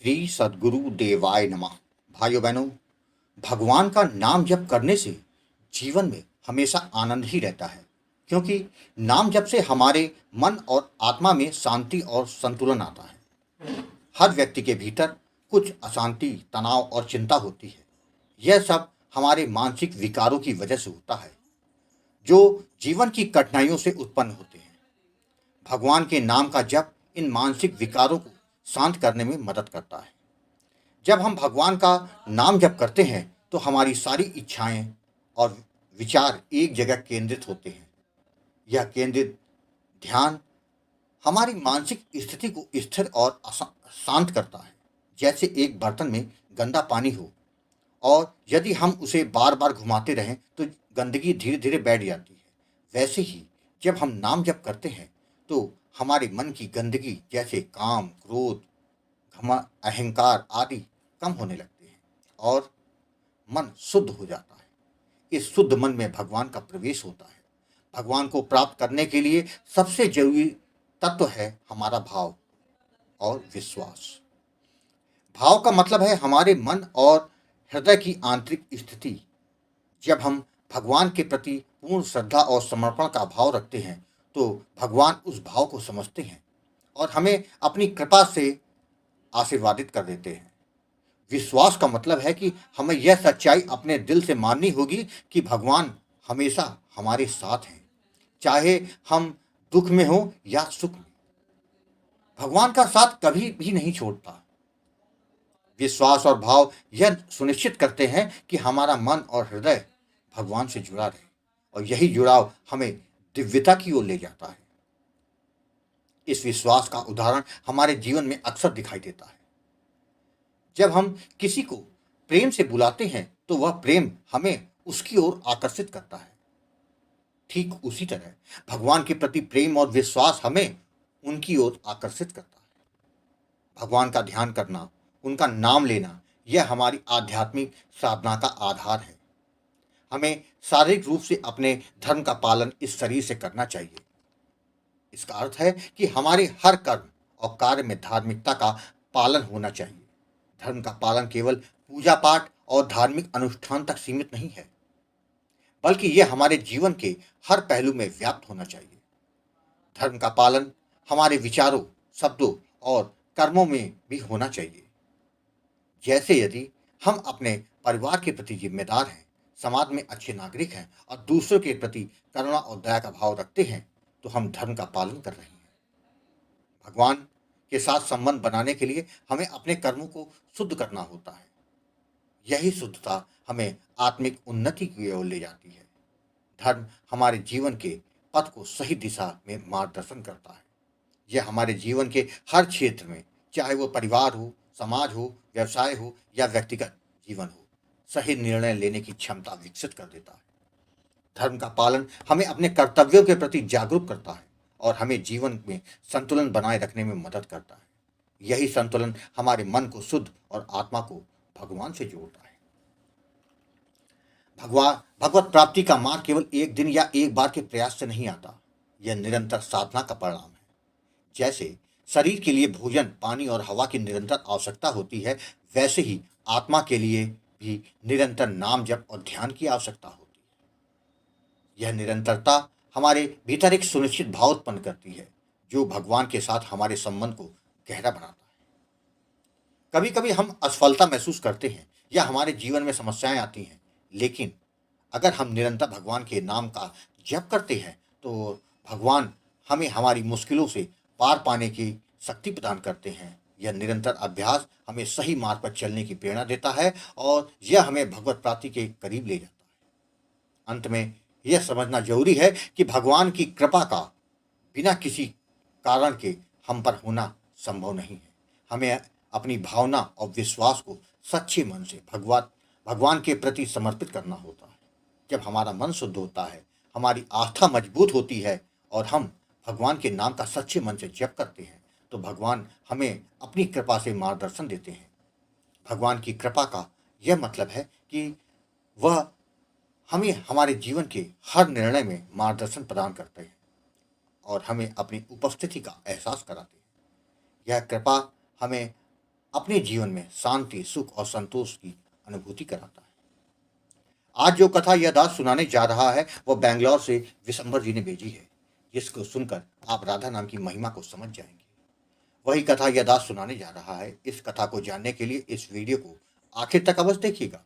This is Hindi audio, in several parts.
श्री सद्गुरु देवाय नमः। भाइयों बहनों, भगवान का नाम जप करने से जीवन में हमेशा आनंद ही रहता है, क्योंकि नाम जप से हमारे मन और आत्मा में शांति और संतुलन आता है। हर व्यक्ति के भीतर कुछ अशांति, तनाव और चिंता होती है। यह सब हमारे मानसिक विकारों की वजह से होता है, जो जीवन की कठिनाइयों से उत्पन्न होते हैं। भगवान के नाम का जप इन मानसिक विकारों को शांत करने में मदद करता है। जब हम भगवान का नाम जप करते हैं तो हमारी सारी इच्छाएं और विचार एक जगह केंद्रित होते हैं। यह केंद्रित ध्यान हमारी मानसिक स्थिति को स्थिर और शांत करता है। जैसे एक बर्तन में गंदा पानी हो और यदि हम उसे बार बार घुमाते रहें तो गंदगी धीरे धीरे बैठ जाती है। वैसे ही जब हम नाम जप करते हैं तो हमारे मन की गंदगी जैसे काम, क्रोध, अहंकार आदि कम होने लगते हैं और मन शुद्ध हो जाता है। इस शुद्ध मन में भगवान का प्रवेश होता है। भगवान को प्राप्त करने के लिए सबसे जरूरी तत्व है हमारा भाव और विश्वास। भाव का मतलब है हमारे मन और हृदय की आंतरिक स्थिति। जब हम भगवान के प्रति पूर्ण श्रद्धा और समर्पण का भाव रखते हैं तो भगवान उस भाव को समझते हैं और हमें अपनी कृपा से आशीर्वादित कर देते हैं। विश्वास का मतलब है कि हमें यह सच्चाई अपने दिल से माननी होगी कि भगवान हमेशा हमारे साथ हैं, चाहे हम दुख में हो या सुख में। भगवान का साथ कभी भी नहीं छोड़ता। विश्वास और भाव यह सुनिश्चित करते हैं कि हमारा मन और हृदय भगवान से जुड़ा रहे और यही जुड़ाव हमें दिव्यता की ओर ले जाता है। इस विश्वास का उदाहरण हमारे जीवन में अक्सर दिखाई देता है। जब हम किसी को प्रेम से बुलाते हैं तो वह प्रेम हमें उसकी ओर आकर्षित करता है। ठीक उसी तरह भगवान के प्रति प्रेम और विश्वास हमें उनकी ओर आकर्षित करता है। भगवान का ध्यान करना, उनका नाम लेना, यह हमारी आध्यात्मिक साधना का आधार है। हमें शारीरिक रूप से अपने धर्म का पालन इस शरीर से करना चाहिए। इसका अर्थ है कि हमारे हर कर्म और कार्य में धार्मिकता का पालन होना चाहिए। धर्म का पालन केवल पूजा पाठ और धार्मिक अनुष्ठान तक सीमित नहीं है, बल्कि यह हमारे जीवन के हर पहलू में व्याप्त होना चाहिए। धर्म का पालन हमारे विचारों, शब्दों और कर्मों में भी होना चाहिए। जैसे यदि हम अपने परिवार के प्रति जिम्मेदार हैं, समाज में अच्छे नागरिक हैं और दूसरों के प्रति करुणा और दया का भाव रखते हैं तो हम धर्म का पालन कर रहे हैं। भगवान के साथ संबंध बनाने के लिए हमें अपने कर्मों को शुद्ध करना होता है। यही शुद्धता हमें आत्मिक उन्नति की ओर ले जाती है। धर्म हमारे जीवन के पथ को सही दिशा में मार्गदर्शन करता है। यह हमारे जीवन के हर क्षेत्र में, चाहे वो परिवार हो, समाज हो, व्यवसाय हो या व्यक्तिगत जीवन हो, सही निर्णय लेने की क्षमता विकसित कर देता है। धर्म का पालन हमें अपने कर्तव्यों के प्रति जागरूक करता है और हमें जीवन में संतुलन बनाए रखने में मदद करता है। यही संतुलन हमारे मन को शुद्ध और आत्मा को भगवान से जोड़ता है। भगवत प्राप्ति का मार्ग केवल एक दिन या एक बार के प्रयास से नहीं आता। यह निरंतर साधना का परिणाम है। जैसे शरीर के लिए भोजन, पानी और हवा की निरंतर आवश्यकता होती है, वैसे ही आत्मा के लिए भी निरंतर नाम जप और ध्यान की आवश्यकता होती है। यह निरंतरता हमारे भीतर एक सुनिश्चित भाव उत्पन्न करती है, जो भगवान के साथ हमारे संबंध को गहरा बनाता है। कभी कभी हम असफलता महसूस करते हैं या हमारे जीवन में समस्याएं आती हैं, लेकिन अगर हम निरंतर भगवान के नाम का जप करते हैं तो भगवान हमें हमारी मुश्किलों से पार पाने की शक्ति प्रदान करते हैं। यह निरंतर अभ्यास हमें सही मार्ग पर चलने की प्रेरणा देता है और यह हमें भगवत प्राप्ति के करीब ले जाता है। अंत में यह समझना जरूरी है कि भगवान की कृपा का बिना किसी कारण के हम पर होना संभव नहीं है। हमें अपनी भावना और विश्वास को सच्चे मन से भगवान के प्रति समर्पित करना होता है। जब हमारा मन शुद्ध होता है, हमारी आस्था मजबूत होती है और हम भगवान के नाम का सच्चे मन से जप करते हैं तो भगवान हमें अपनी कृपा से मार्गदर्शन देते हैं। भगवान की कृपा का यह मतलब है कि वह हमें हमारे जीवन के हर निर्णय में मार्गदर्शन प्रदान करते हैं और हमें अपनी उपस्थिति का एहसास कराते हैं। यह कृपा हमें अपने जीवन में शांति, सुख और संतोष की अनुभूति कराता है। आज जो कथा यह दास सुनाने जा रहा है वह बैंगलोर से विशंबर जी ने भेजी है, जिसको सुनकर आप राधा नाम की महिमा को समझ जाएंगे। वही कथा यह दास सुनाने जा रहा है। इस कथा को जानने के लिए इस वीडियो को आखिर तक अवश्य देखिएगा।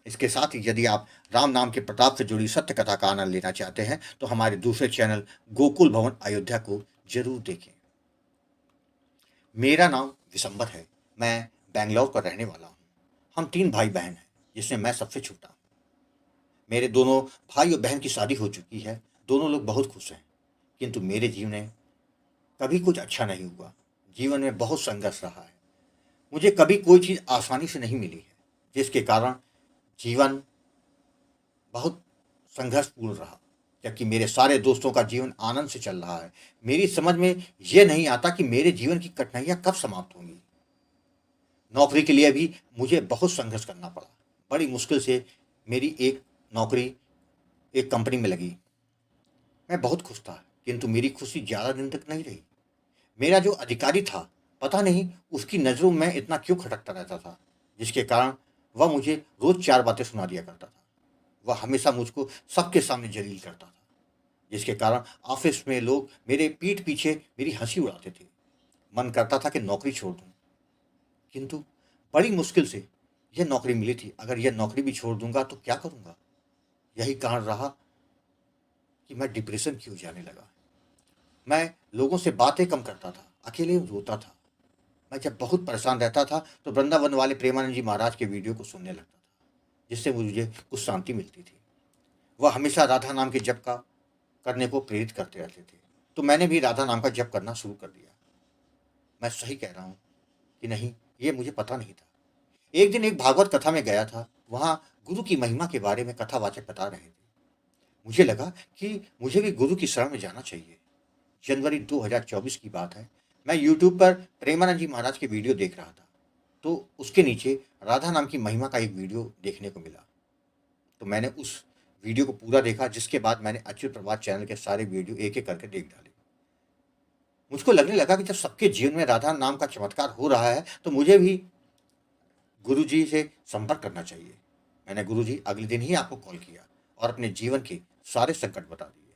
इसके साथ ही यदि आप राम नाम के प्रताप से जुड़ी सत्य कथा का आनंद लेना चाहते हैं तो हमारे दूसरे चैनल गोकुल भवन अयोध्या को जरूर देखें। मेरा नाम विशंबर है। मैं बैंगलोर का रहने वाला हूँ। हम 3 भाई बहन हैं, जिसमें मैं सबसे छोटा हूँ। मेरे दोनों भाई और बहन की शादी हो चुकी है। दोनों लोग बहुत खुश हैं, किंतु मेरे जीवन में कभी कुछ अच्छा नहीं हुआ। जीवन में बहुत संघर्ष रहा है। मुझे कभी कोई चीज़ आसानी से नहीं मिली है, जिसके कारण जीवन बहुत संघर्षपूर्ण रहा। जबकि मेरे सारे दोस्तों का जीवन आनंद से चल रहा है, मेरी समझ में यह नहीं आता कि मेरे जीवन की कठिनाइयाँ कब समाप्त होंगी। नौकरी के लिए भी मुझे बहुत संघर्ष करना पड़ा। बड़ी मुश्किल से मेरी एक नौकरी एक कंपनी में लगी। मैं बहुत खुश था, किंतु मेरी खुशी ज़्यादा दिन तक नहीं रही। मेरा जो अधिकारी था, पता नहीं उसकी नज़रों में इतना क्यों खटकता रहता था, जिसके कारण वह मुझे रोज़ 4 बातें सुना दिया करता था। वह हमेशा मुझको सबके सामने जलील करता था, जिसके कारण ऑफिस में लोग मेरे पीठ पीछे मेरी हंसी उड़ाते थे। मन करता था कि नौकरी छोड़ दूं, किंतु बड़ी मुश्किल से यह नौकरी मिली थी। अगर यह नौकरी भी छोड़ दूंगा तो क्या करूंगा? यही कारण रहा कि मैं डिप्रेशन की ओर जाने लगा। मैं लोगों से बातें कम करता था, अकेले रोता था। मैं जब बहुत परेशान रहता था तो वृंदावन वाले प्रेमानंद जी महाराज के वीडियो को सुनने लगता था, जिससे मुझे कुछ शांति मिलती थी। वह हमेशा राधा नाम के जप का करने को प्रेरित करते रहते थे, तो मैंने भी राधा नाम का जप करना शुरू कर दिया। मैं सही कह रहा हूँ कि नहीं, ये मुझे पता नहीं था। एक दिन एक भागवत कथा में गया था। वहाँ गुरु की महिमा के बारे में कथावाचक बता रहे थे। मुझे लगा कि मुझे भी गुरु की शरण में जाना चाहिए। जनवरी 2024 की बात है। मैं यूट्यूब पर प्रेमानंद जी महाराज के वीडियो देख रहा था, तो उसके नीचे राधा नाम की महिमा का एक वीडियो देखने को मिला। तो मैंने उस वीडियो को पूरा देखा, जिसके बाद मैंने अच्युत प्रभात चैनल के सारे वीडियो एक एक करके देख डाले। मुझको लगने लगा कि जब सबके जीवन में राधा नाम का चमत्कार हो रहा है तो मुझे भी गुरु जी से संपर्क करना चाहिए। मैंने गुरु जी अगले दिन ही आपको कॉल किया और अपने जीवन के सारे संकट बता दिए।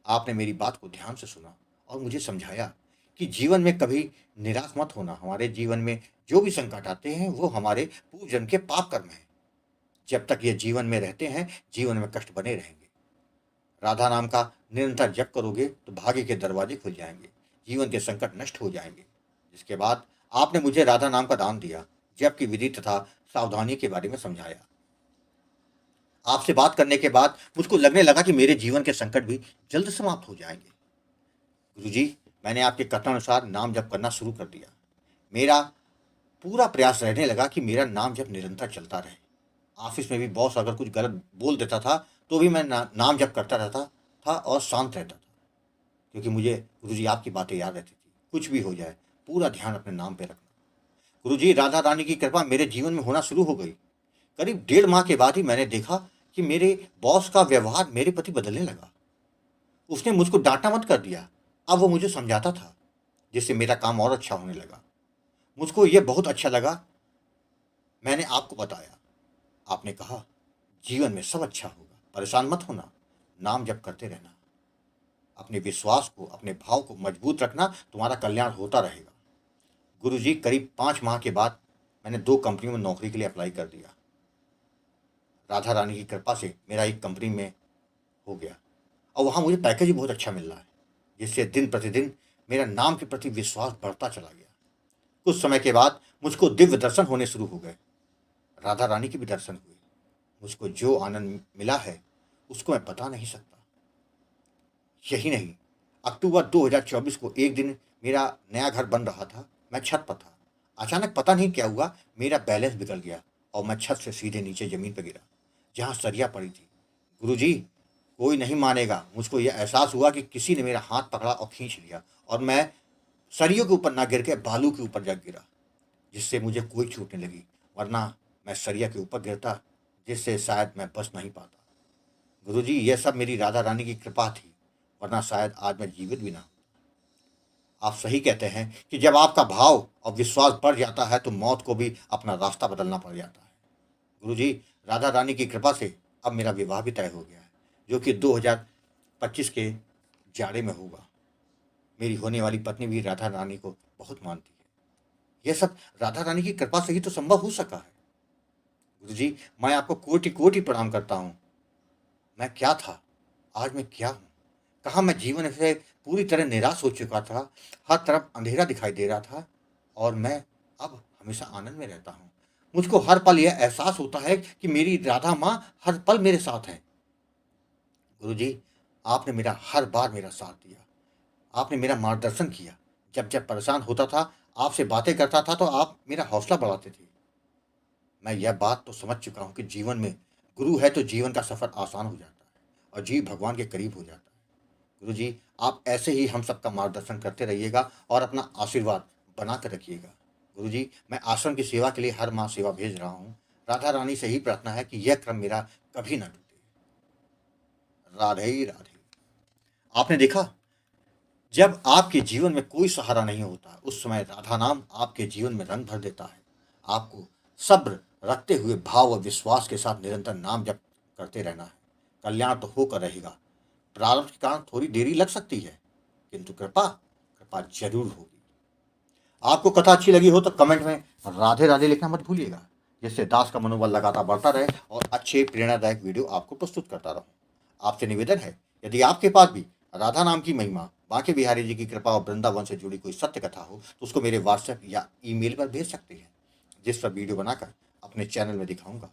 आपने मेरी बात को ध्यान से सुना और मुझे समझाया कि जीवन में कभी निराश मत होना। हमारे जीवन में जो भी संकट आते हैं वो हमारे पूर्व जन्म के पाप कर्म हैं। जब तक ये जीवन में रहते हैं, जीवन में कष्ट बने रहेंगे। राधा नाम का निरंतर जप करोगे तो भाग्य के दरवाजे खुल जाएंगे, जीवन के संकट नष्ट हो जाएंगे। जिसके बाद आपने मुझे राधा नाम का दान दिया, जप की विधि तथा सावधानी के बारे में समझाया। आपसे बात करने के बाद मुझको लगने लगा कि मेरे जीवन के संकट भी जल्द समाप्त हो जाएंगे। गुरुजी, मैंने आपके कथनानुसार नाम जप करना शुरू कर दिया। मेरा पूरा प्रयास रहने लगा कि मेरा नाम जप निरंतर चलता रहे। ऑफिस में भी बॉस अगर कुछ गलत बोल देता था तो भी मैं नाम जप करता रहता था और शांत रहता था, क्योंकि मुझे गुरुजी आपकी बातें याद रहती थी। कुछ भी हो जाए, पूरा ध्यान अपने नाम पे रखना। गुरुजी, राधा रानी की कृपा मेरे जीवन में होना शुरू हो गई। करीब 1.5 माह के बाद ही मैंने देखा कि मेरे बॉस का व्यवहार मेरे प्रति बदलने लगा। उसने मुझको डांटना मत कर दिया, अब वो मुझे समझाता था, जिससे मेरा काम और अच्छा होने लगा। मुझको ये बहुत अच्छा लगा। मैंने आपको बताया, आपने कहा जीवन में सब अच्छा होगा, परेशान मत होना, नाम जप करते रहना, अपने विश्वास को, अपने भाव को मजबूत रखना, तुम्हारा कल्याण होता रहेगा। गुरुजी, करीब 5 माह के बाद मैंने 2 कंपनियों में नौकरी के लिए अप्लाई कर दिया। राधा रानी की कृपा से मेरा एक कंपनी में हो गया और वहाँ मुझे पैकेज भी बहुत अच्छा मिल रहा है, जिससे दिन प्रतिदिन मेरा नाम के प्रति विश्वास बढ़ता चला गया। कुछ समय के बाद मुझको दिव्य दर्शन होने शुरू हो गए। राधा रानी के भी दर्शन हुए। मुझको जो आनंद मिला है उसको मैं बता नहीं सकता। यही नहीं, अक्टूबर 2024 को एक दिन मेरा नया घर बन रहा था। मैं छत पर था। अचानक पता नहीं क्या हुआ, मेरा बैलेंस बिगड़ गया और मैं छत से सीधे नीचे जमीन पर गिरा, जहाँ सरिया पड़ी थी। गुरुजी, कोई नहीं मानेगा, मुझको यह एहसास हुआ कि किसी ने मेरा हाथ पकड़ा और खींच लिया और मैं सरियों के ऊपर ना गिर के बालू के ऊपर जा गिरा, जिससे मुझे कोई चोट नहीं लगी, वरना मैं सरिया के ऊपर गिरता, जिससे शायद मैं बच नहीं पाता। गुरुजी, यह सब मेरी राधा रानी की कृपा थी, वरना शायद आज मैं जीवित भी ना। आप सही कहते हैं कि जब आपका भाव और विश्वास बढ़ जाता है तो मौत को भी अपना रास्ता बदलना पड़ जाता है। गुरुजी, राधा रानी की कृपा से अब मेरा विवाह भी तय हो गया है, जो कि 2025 के जाड़े में होगा। मेरी होने वाली पत्नी भी राधा रानी को बहुत मानती है। यह सब राधा रानी की कृपा से ही तो संभव हो सका है। गुरुजी, मैं आपको कोटि कोटि प्रणाम करता हूँ। मैं क्या था, आज मैं क्या हूँ? कहाँ मैं जीवन से पूरी तरह निराश हो चुका था, हर तरफ अंधेरा दिखाई दे रहा था और मैं अब हमेशा आनंद में रहता हूँ। मुझको हर पल यह एहसास होता है कि मेरी राधा माँ हर पल मेरे साथ है। गुरुजी, आपने हर बार मेरा साथ दिया, आपने मेरा मार्गदर्शन किया। जब जब परेशान होता था, आपसे बातें करता था तो आप मेरा हौसला बढ़ाते थे। मैं यह बात तो समझ चुका हूँ कि जीवन में गुरु है तो जीवन का सफ़र आसान हो जाता है और जीव भगवान के करीब हो जाता है। गुरुजी, आप ऐसे ही हम सबका मार्गदर्शन करते रहिएगा और अपना आशीर्वाद बना कर रखिएगा। गुरुजी, मैं आश्रम की सेवा के लिए हर माह सेवा भेज रहा हूँ। राधा रानी से ही प्रार्थना है कि यह क्रम मेरा कभी ना टूटे। राधे ही राधे। आपने देखा, जब आपके जीवन में कोई सहारा नहीं होता, उस समय राधा नाम आपके जीवन में रंग भर देता है। आपको सब्र रखते हुए भाव और विश्वास के साथ निरंतर नाम जप करते रहना है। कल्याण तो होकर रहेगा। प्रारब्ध के कारण थोड़ी देरी लग सकती है, किंतु कृपा कृपा जरूर होगी। आपको कथा अच्छी लगी हो तो कमेंट में राधे राधे लिखना मत भूलिएगा, जिससे दास का मनोबल लगातार बढ़ता रहे और अच्छे प्रेरणादायक वीडियो आपको प्रस्तुत करता रहूं। आपसे निवेदन है, यदि आपके पास भी राधा नाम की महिमा, बांके बिहारी जी की कृपा और वृंदावन से जुड़ी कोई सत्य कथा हो तो उसको मेरे व्हाट्सएप या ईमेल पर भेज सकते हैं, जिस पर वीडियो बनाकर अपने चैनल में दिखाऊंगा।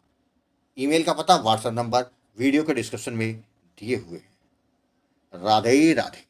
ईमेल का पता, व्हाट्सएप नंबर वीडियो के डिस्क्रिप्शन में दिए हुए हैं। राधे राधे।